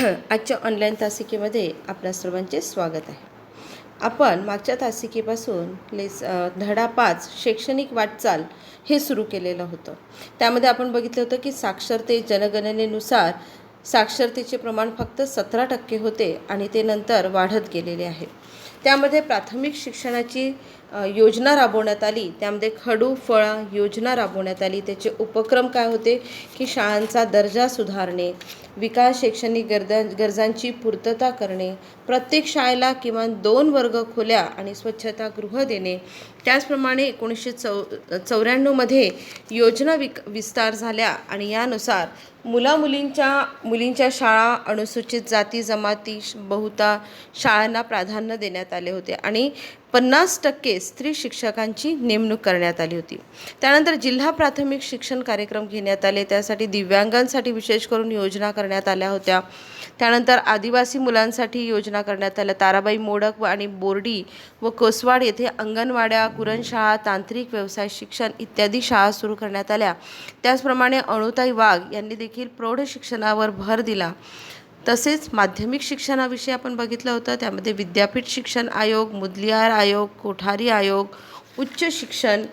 आजच्या ऑनलाईन तासिकेमध्ये आपल्या सर्वांचे स्वागत आहे. आपण मागच्या तासिकेपासून धडा 5 शैक्षणिक वाटचाल हे सुरू केलेलं होतं. त्यामध्ये आपण बघितलं होतं की जनगणनेनुसार साक्षरतेचे प्रमाण फक्त 17% होते आणि ते नंतर वाढत गेलेले आहे. त्यामध्ये प्राथमिक शिक्षणाची योजना राबवण्यात आली. त्यामध्ये खडू फळा योजना राबवण्यात आली. त्याचे उपक्रम काय होते की शाळांचा दर्जा सुधारणे, विकास शैक्षणिक गरजांची पूर्तता करणे, प्रत्येक शाळेला किमान 2 वर्गखोल्या आणि स्वच्छतागृह देणे. त्याचप्रमाणे 1994मध्ये योजना विस्तार झाल्या आणि यानुसार मुलींच्या शाळा अनुसूचित जाती जमाती बहुता शाळांना प्राधान्य देण्यात आले होते आणि 50% स्त्री शिक्षकांची नेमणूक करण्यात आली होती. त्यानंतर जिल्हा प्राथमिक शिक्षण कार्यक्रम घेण्यात आले. त्यासाठी दिव्यांगांसाठी विशेष करून योजना करण्यात आल्या होत्या. त्यानंतर आदिवासी मुलांसाठी योजना करण्यात आल्या. ताराबाई मोडक आणि बोर्डी व कोसवाड येथे अंगणवाड्या, कुरणशाळा, तांत्रिक व्यवसाय शिक्षण इत्यादी शाळा सुरू करण्यात आल्या. त्याचप्रमाणे अणुताई वाघ यांनी देखील प्रौढ शिक्षणावर भर दिला. तसेच माध्यमिक शिक्षणाविषयी आपण बघितलं होतं. त्यामध्ये विद्यापीठ शिक्षण आयोग, मुदलियार आयोग, कोठारी आयोग, उच्च शिक्षण,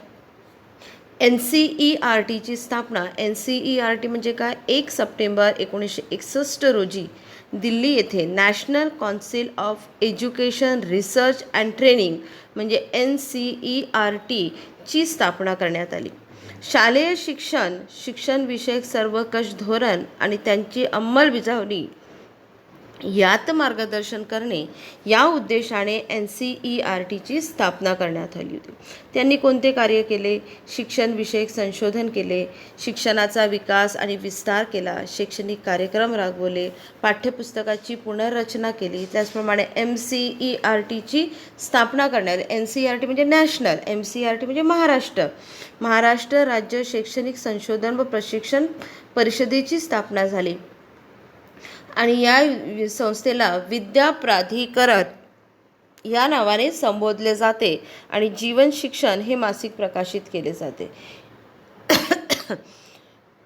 NCERTची स्थापना. NCERT म्हणजे काय? 1 सप्टेंबर 1961 रोजी दिल्ली येथे national council of education research and training म्हणजे NCERTची स्थापना करण्यात आली. शालेय शिक्षणविषयक सर्वंकष धोरण आणि त्यांची अंमलबजावणी यात मार्गदर्शन करणे या उद्देशाने NCERTची स्थापना करण्यात आली होती. त्यांनी कोणते कार्य केले? शिक्षणविषयक संशोधन केले, शिक्षणाचा विकास आणि विस्तार केला, शैक्षणिक कार्यक्रम राबवले, पाठ्यपुस्तकाची पुनर्रचना केली. त्याचप्रमाणे MCERTची स्थापना करण्यात आली. NCERT म्हणजे नॅशनल, MCERT म्हणजे महाराष्ट्र राज्य शैक्षणिक संशोधन व प्रशिक्षण परिषदेची स्थापना झाली आणि या संस्थेला विद्या प्राधिकरण या नावाने संबोधले जाते आणि जीवन शिक्षण हे मासिक प्रकाशित केले जाते.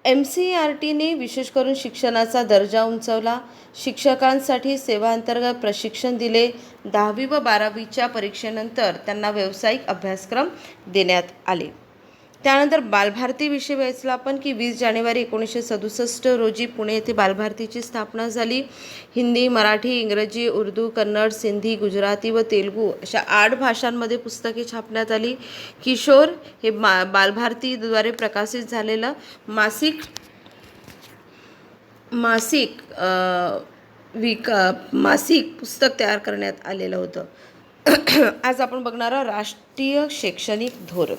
MCERTने विशेष करून शिक्षणाचा दर्जा उंचावला, शिक्षकांसाठी सेवांतर्गत प्रशिक्षण दिले. 10वी व 12वीच्या परीक्षेनंतर त्यांना व्यावसायिक अभ्यासक्रम देण्यात आले. त्यानंतर बालभारती विषयी वाचलं आपण की 20 जानेवारी 1967 रोजी पुणे येथे बालभारतीची स्थापना झाली. हिंदी, मराठी, इंग्रजी, उर्दू, कन्नड, सिंधी, गुजराती व तेलुगू अशा 8 भाषांमध्ये पुस्तके छापण्यात आली. किशोर हे बालभारतीद्वारे प्रकाशित झालेलं मासिक पुस्तक तयार करण्यात आलेलं होतं. आज आपण बघणार आहोत राष्ट्रीय शैक्षणिक धोरण.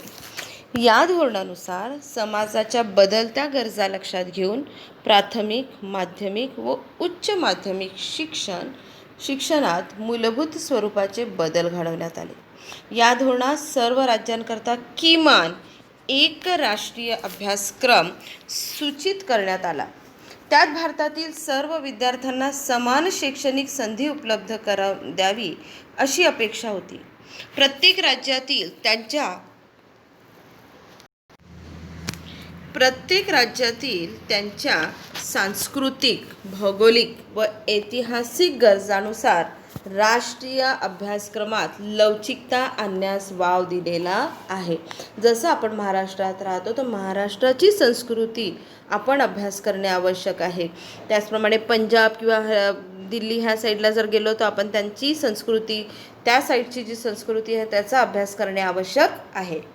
या धोरणानुसार समाजाच्या बदलत्या गरजा लक्षात घेऊन प्राथमिक, माध्यमिक व उच्च माध्यमिक शिक्षणात मूलभूत स्वरूपाचे बदल घडवण्यात आले. या धोरणात सर्व राज्यांकरता किमान एक राष्ट्रीय अभ्यासक्रम सूचित करण्यात आला. त्यात भारतातील सर्व विद्यार्थ्यांना समान शैक्षणिक संधी उपलब्ध द्यावी अशी अपेक्षा होती. प्रत्येक राज्यातील त्यांच्या सांस्कृतिक, भौगोलिक व ऐतिहासिक गरजांनुसार राष्ट्रीय अभ्यासक्रमात लवचिकता आणण्यास वाव दिलेला आहे. जसं आपण महाराष्ट्रात राहतो तर महाराष्ट्राची संस्कृती आपण अभ्यास करणे आवश्यक आहे. त्याचप्रमाणे पंजाब किंवा दिल्ली ह्या साईडला जर गेलो तर आपण त्यांची संस्कृती, त्या साईडची जी संस्कृती आहे त्याचा अभ्यास करणे आवश्यक आहे.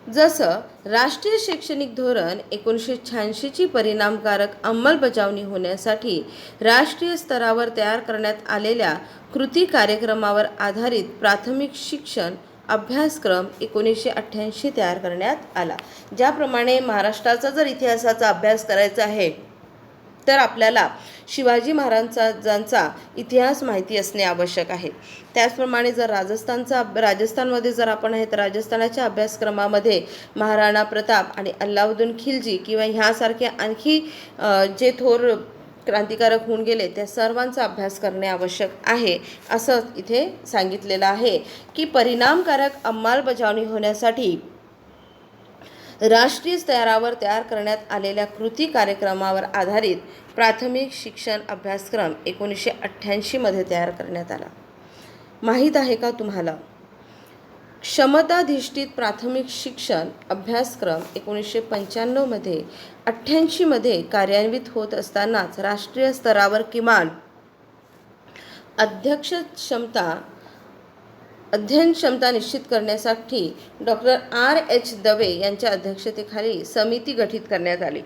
जसं राष्ट्रीय शैक्षणिक धोरण 1986ची परिणामकारक अंमलबजावणी होण्यासाठी राष्ट्रीय स्तरावर तयार करण्यात आलेल्या कृती कार्यक्रमावर आधारित प्राथमिक शिक्षण अभ्यासक्रम 1988 तयार करण्यात आला. ज्याप्रमाणे महाराष्ट्राचा जर इतिहासाचा अभ्यास करायचा आहे तर आपल्याला शिवाजी महाराजांचा इतिहास माहिती असणे आवश्यक आहे. त्याचप्रमाणे जर राजस्थानमध्ये जर आपण आहे तर राजस्थानाच्या अभ्यासक्रमामध्ये महाराणा प्रताप आणि अल्लाउद्दीन खिलजी किंवा ह्यासारखे आणखी जे थोर क्रांतिकारक होऊन गेले त्या सर्वांचा अभ्यास करणे आवश्यक आहे असं इथे सांगितलेलं आहे की परिणामकारक अंमलबजावणी होण्यासाठी राष्ट्रीय स्तरावर तयार करण्यात आलेल्या कृती कार्यक्रमावर आधारित प्राथमिक शिक्षण अभ्यासक्रम 1988 तयार करण्यात आला. माहीत आहे का तुम्हाला? क्षमताधिष्ठित प्राथमिक शिक्षण अभ्यासक्रम 1995 88 कार्यान्वित होत असतानाच राष्ट्रीय स्तरावर किमान अध्ययन क्षमता निश्चित करण्यासाठी डॉक्टर R.H. दवे यांच्या अध्यक्षतेखाली समिती गठीत करण्यात आली.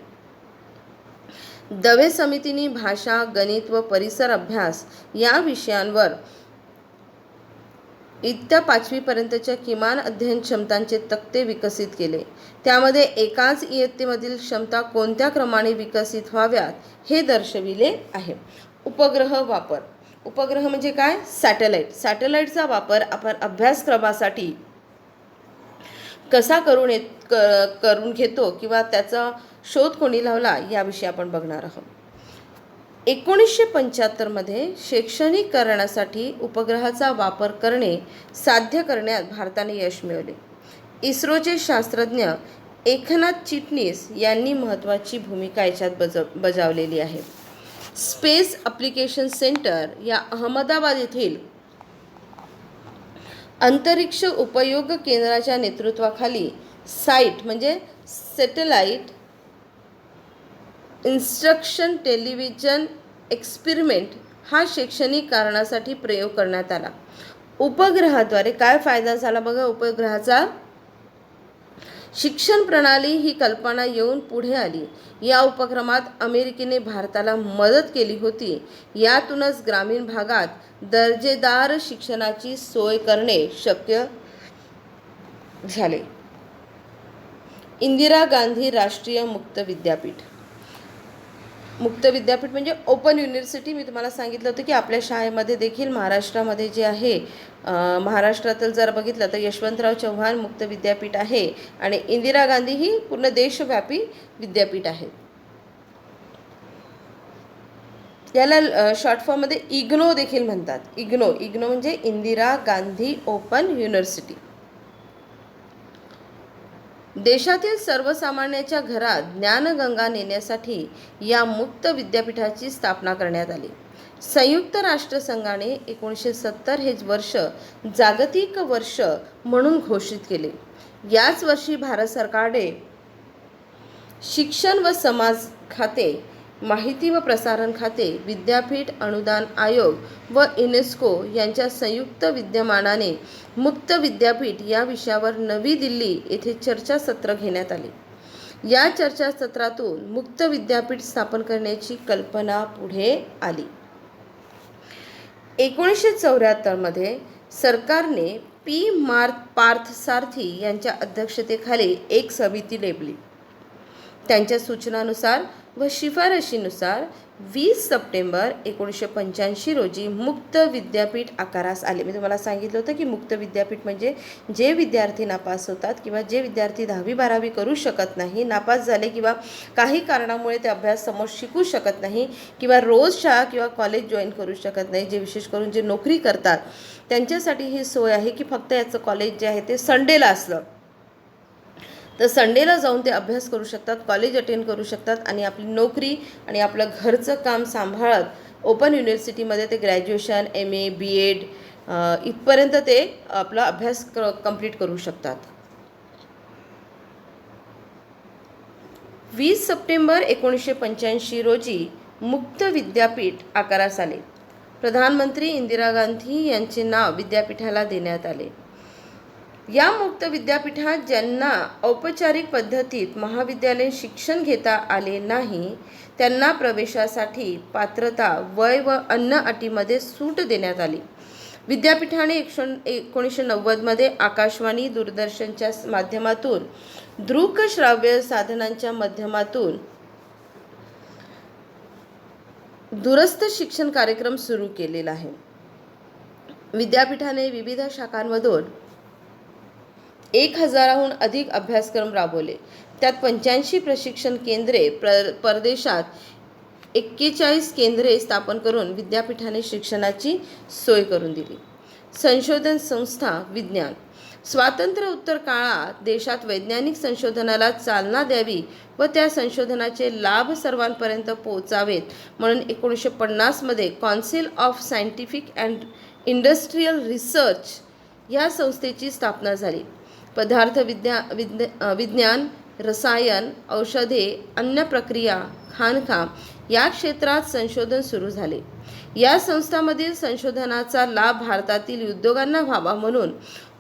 दवे समितीने भाषा, गणित व परिसर अभ्यास या विषयांवर इयत्ता 5वी पर्यंतच्या किमान अध्ययन क्षमतांचे तक्ते विकसित केले. त्यामध्ये एकाच इयत्तेमधील क्षमता कोणत्या क्रमाने विकसित व्हाव्यात हे दर्शविले आहे. उपग्रह वापर. उपग्रह म्हणजे काय? सॅटेलाईटचा वापर आपण अभ्यासक्रमासाठी कसा करून घेतो किंवा त्याचा शोध कोणी लावला याविषयी आपण बघणार आहोत. 1975 शैक्षणिकरणासाठी उपग्रहाचा वापर करणे साध्य करण्यात भारताने यश मिळवले. इस्रोचे शास्त्रज्ञ एकनाथ चिटणीस यांनी महत्त्वाची भूमिका याच्यात बजावलेली आहे. स्पेस ॲप्लिकेशन सेंटर या अहमदाबाद येथील अंतरिक्ष उपयोग केंद्राच्या नेतृत्वाखाली साईट म्हणजे सॅटेलाईट इन्स्ट्रक्शन टेलिव्हिजन एक्सपेरिमेंट हा शैक्षणिक कारणासाठी प्रयोग करण्यात आला. उपग्रहाद्वारे काय फायदा झाला बघा. उपग्रहाचा शिक्षण प्रणाली ही कल्पना येऊन पुढे आली. या उपक्रमात अमेरिकेने भारताला मदत केली होती. यातूनच ग्रामीण भागात दर्जेदार शिक्षणाची सोय करणे शक्य झाले. इंदिरा गांधी राष्ट्रीय मुक्त विद्यापीठ. मुक्त विद्यापीठ म्हणजे ओपन युनिव्हर्सिटी. मी तुम्हाला सांगितलं होतं की आपल्या शाळेमध्ये देखील महाराष्ट्रामध्ये जे आहे, महाराष्ट्रातील जर बघितलं तर यशवंतराव चव्हाण मुक्त विद्यापीठ आहे आणि इंदिरा गांधी ही पूर्ण देशव्यापी विद्यापीठ आहे. याला शॉर्ट फॉर्ममध्ये इग्नो देखील म्हणतात. इग्नो म्हणजे इंदिरा गांधी ओपन युनिव्हर्सिटी. देशातील सर्वसामान्यांच्या घरात ज्ञानगंगा नेण्यासाठी या मुक्त विद्यापीठाची स्थापना करण्यात आली. संयुक्त राष्ट्रसंघाने 1970 हे वर्ष जागतिक वर्ष म्हणून घोषित केले. याच वर्षी भारत सरकारने शिक्षण व समाज खाते, माहिती व प्रसारण खाते, विद्यापीठ अनुदान आयोग व युनेस्को यांच्या संयुक्त विद्यमानाने मुक्त विद्यापीठ या विषयावर नवी दिल्ली येथे चर्चासत्र घेण्यात आले. या चर्चासत्रातून मुक्त विद्यापीठ स्थापन करण्याची कल्पना पुढे आली. 1974 सरकारने P. पार्थसारथी यांच्या अध्यक्षतेखाली एक समिती नेमली. त्यांच्या सूचनानुसार व शिफारशीनुसार 20 सप्टेंबर 1985 रोजी मुक्त विद्यापीठ आकारास आले. मी तुम्हाला सांगितलं होतं की मुक्त विद्यापीठ म्हणजे जे विद्यार्थी नापास होतात किंवा जे विद्यार्थी 10वी-12वी करू शकत नाही, नापास झाले किंवा काही कारणामुळे ते अभ्यास समोर शिकू शकत नाही किंवा रोज शाळा किंवा कॉलेज जॉईन करू शकत नाही, जे विशेष करून जे नोकरी करतात त्यांच्यासाठी ही सोय आहे की फक्त याचं कॉलेज जे आहे ते संडेला असलं तर संडेला जाऊन ते अभ्यास करू शकतात, कॉलेज अटेंड करू शकतात आणि आपली नोकरी आणि आपलं घरचं काम सांभाळत ओपन युनिव्हर्सिटीमध्ये ते ग्रॅज्युएशन, MA, BEd इथपर्यंत ते आपला अभ्यास कंप्लीट करू शकतात. 20 सप्टेंबर 1985 रोजी मुक्त विद्यापीठ आकारास आले. प्रधानमंत्री इंदिरा गांधी यांचे नाव विद्यापीठाला देण्यात आले. या मुक्त विद्यापीठात ज्यांना औपचारिक पद्धतीत महाविद्यालयीन शिक्षण घेता आले नाही त्यांना प्रवेशासाठी पात्रता, वय व अन्य अटीमध्ये सूट देण्यात आली. विद्यापीठाने 1990 आकाशवाणी, दूरदर्शनच्या माध्यमातून, दृकश्राव्य साधनांच्या माध्यमातून दूरस्थ शिक्षण कार्यक्रम सुरू केलेला आहे. विद्यापीठाने विविध शाखांमधून 1000हून अधिक अभ्यासक्रम राबवले. त्यात 85 प्रशिक्षण केंद्रे, परदेशात 41 केंद्रे स्थापन करून विद्यापीठाने शिक्षणाची सोय करून दिली. संशोधन संस्था, विज्ञान. स्वातंत्र्योत्तर काळात देशात वैज्ञानिक संशोधनाला चालना द्यावी व त्या संशोधनाचे लाभ सर्वांपर्यंत पोहोचावेत म्हणून 1950मध्ये council of scientific and industrial research या संस्थेची स्थापना झाली. विज्ञान, रसायन, औषधे, अन्न प्रक्रिया, खाणकाम या क्षेत्रात संशोधन सुरू झाले. या संस्थांमधील संशोधनाचा लाभ भारतातील उद्योगांना व्हावा म्हणून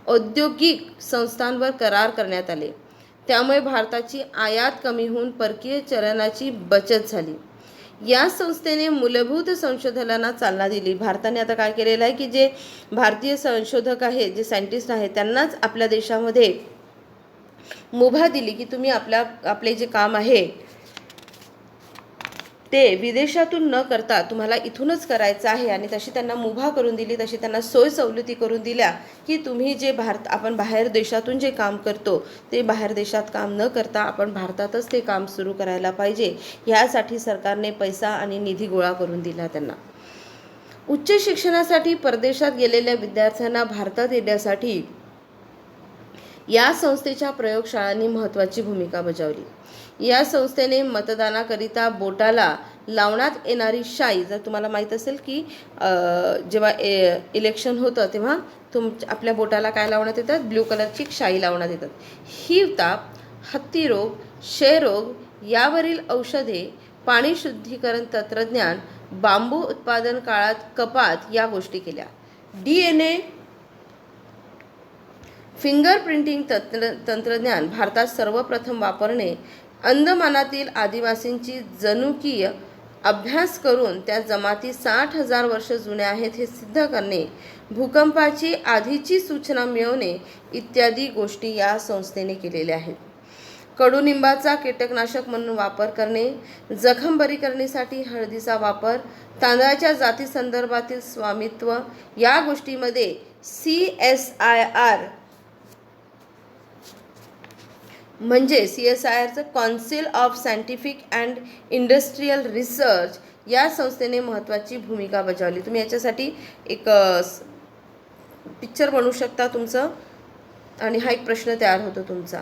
औद्योगिक संस्थांवर करार करण्यात आले. त्यामुळे भारताची आयात कमी होऊन परकीय चलनाची बचत झाली. या संस्थेने मूलभूत संशोधनाला चालना दिली. भारताने आता काय केलेलं आहे की जे भारतीय संशोधक आहेत, जे सायंटिस्ट आहेत, त्यांनाच आपल्या देशामध्ये मुभा दिली की तुम्ही आपले जे काम आहे ते विदेशातून न करता तुम्हाला इथूनच करायचं आहे. आणि तशी त्यांना मुभा करून दिली, तशी त्यांना सोय सवलती करून दिल्या की तुम्ही जे आपण बाहेर देशातून जे काम करतो ते बाहेर देशात काम न करता आपण भारतातच ते काम सुरू करायला पाहिजे. यासाठी सरकारने पैसा आणि निधी गोळा करून दिला त्यांना. उच्च शिक्षणासाठी परदेशात गेलेल्या विद्यार्थ्यांना भारतात येण्यासाठी या संस्थेच्या प्रयोगशाळांनी महत्त्वाची भूमिका बजावली. या संस्थेने मतदानाकरिता बोटाला लावण्यात येणारी शाई, जर तुम्हाला माहीत असेल की जेव्हा इलेक्शन होतं तेव्हा आपल्या बोटाला काय लावण्यात येतात, ब्ल्यू कलरची शाई लावण्यात येतात. ही ताप, हत्तीरोग, क्षयरोग यावरील औषधे, पाणी शुद्धीकरण तंत्रज्ञान, बांबू उत्पादन काळात कपात या गोष्टी केल्या. DNA फिंगर प्रिंटिंग तंत्रज्ञान भारतात सर्वप्रथम वापरणे, अंदमानातील आदिवासींची जनुकीय अभ्यास करून त्या जमाती 60,000 वर्ष जुन्या आहेत हे सिद्ध करणे, भूकंपाची आधीची सूचना मिळवणे इत्यादी गोष्टी या संस्थेने केलेल्या आहेत. कडुनिंबाचा कीटकनाशक म्हणून वापर करणे, जखम बरी करण्यासाठी हळदीचा वापर, तांदळाच्या जाती संदर्भातील स्वामित्व या गोष्टीमध्ये CSIR म्हणजे CSIRचं council of scientific and industrial research या संस्थेने महत्त्वाची भूमिका बजावली. तुम्ही याच्यासाठी एक पिक्चर बनवू शकता तुमचं आणि हा एक प्रश्न तयार होतो तुमचा.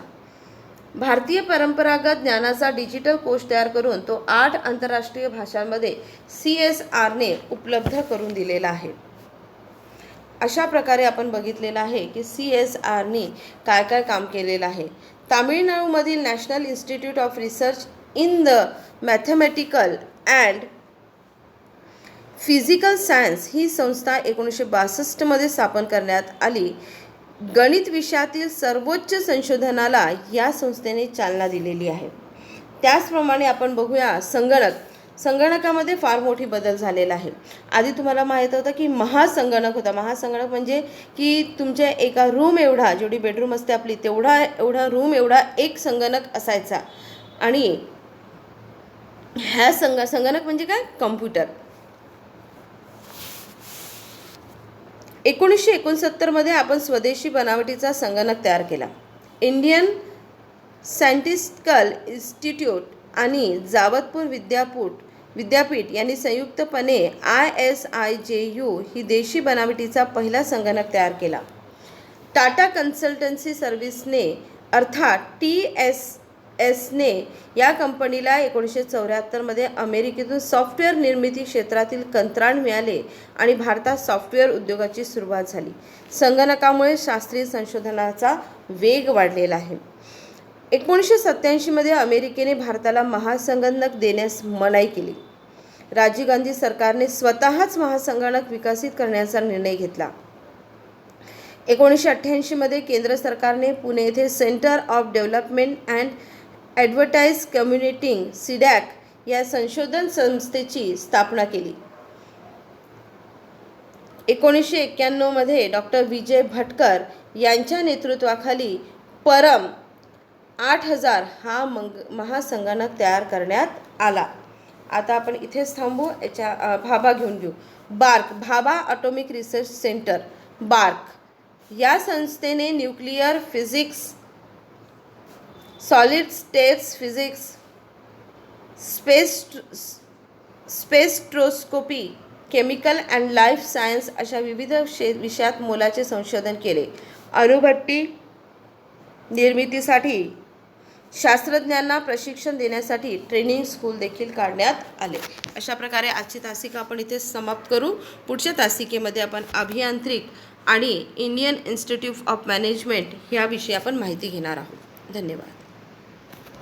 भारतीय परंपरागत ज्ञानाचा डिजिटल कोश तयार करून तो 8 आंतरराष्ट्रीय भाषांमध्ये CSIRने उपलब्ध करून दिलेला आहे. अशा प्रकारे आपण बघितलेलं आहे की CSIRने काय काय काम केलेलं आहे. तामिळनाडूमधील national institute of research in the mathematical and physical science ही संस्था 1962मध्ये स्थापन करण्यात आली. गणित विषयातील सर्वोच्च संशोधनाला या संस्थेने चालना दिलेली आहे. त्याचप्रमाणे आपण बघूया संगणकामध्ये फार मोठी बदल झालेला आहे. आधी तुम्हाला माहीत होतं की महासंगणक होता. महासंगणक म्हणजे की तुमच्या एका रूम एवढा, जेवढी बेडरूम असते आपली एवढा रूम एवढा एक संगणक असायचा. आणि ह्या संगणक म्हणजे काय, कम्प्युटर. 1969मध्ये आपण स्वदेशी बनावटीचा संगणक तयार केला. इंडियन सायंटिफिकल इन्स्टिट्यूट आणि जावतपूर विद्यापीठ यांनी संयुक्तपणे ISIJU ही देशी बनावटीचा पहिला संगणक तयार केला. टाटा कन्सल्टन्सी सर्व्हिसने अर्थात TSSने या कंपनीला 1974मध्ये अमेरिकेतून सॉफ्टवेअर निर्मिती क्षेत्रातील कंत्राट मिळाले आणि भारतात सॉफ्टवेअर उद्योगाची सुरुवात झाली. संगणकामुळे शास्त्रीय संशोधनाचा वेग वाढलेला आहे. 1987मध्ये अमेरिकेने भारताला महासंगणक देण्यास मनाई केली. राजीव गांधी सरकारने स्वतःच महासंगणक विकसित करण्याचा निर्णय घेतला. 1988मध्ये केंद्र सरकारने पुणे येथे centre of development and advertise commuting CDAC या संशोधन संस्थेची स्थापना केली. 1991मध्ये डॉक्टर विजय भटकर यांच्या नेतृत्वाखाली परम 8000 हा महासंगणक तयार करण्यात आला. आता आपण इथेच थांबू. याच्या भाभा घेऊन घेऊ. भाभा ॲटॉमिक रिसर्च सेंटर या संस्थेने nuclear physics, solid state physics, spectroscopy, chemical and life science अशा विविध विषयात मोलाचे संशोधन केले. अणुभट्टी निर्मितीसाठी शास्त्रज्ञांना प्रशिक्षण देण्यासाठी ट्रेनिंग स्कूल देखील काढण्यात आले. अशा प्रकारे आजची तासिका आपण इथे समाप्त करू. पुढच्या तासिकेमध्ये आपण अभियांत्रिक आणि इंडियन इन्स्टिट्यूट ऑफ मॅनेजमेंट ह्याविषयी आपण माहिती घेणार आहोत. धन्यवाद.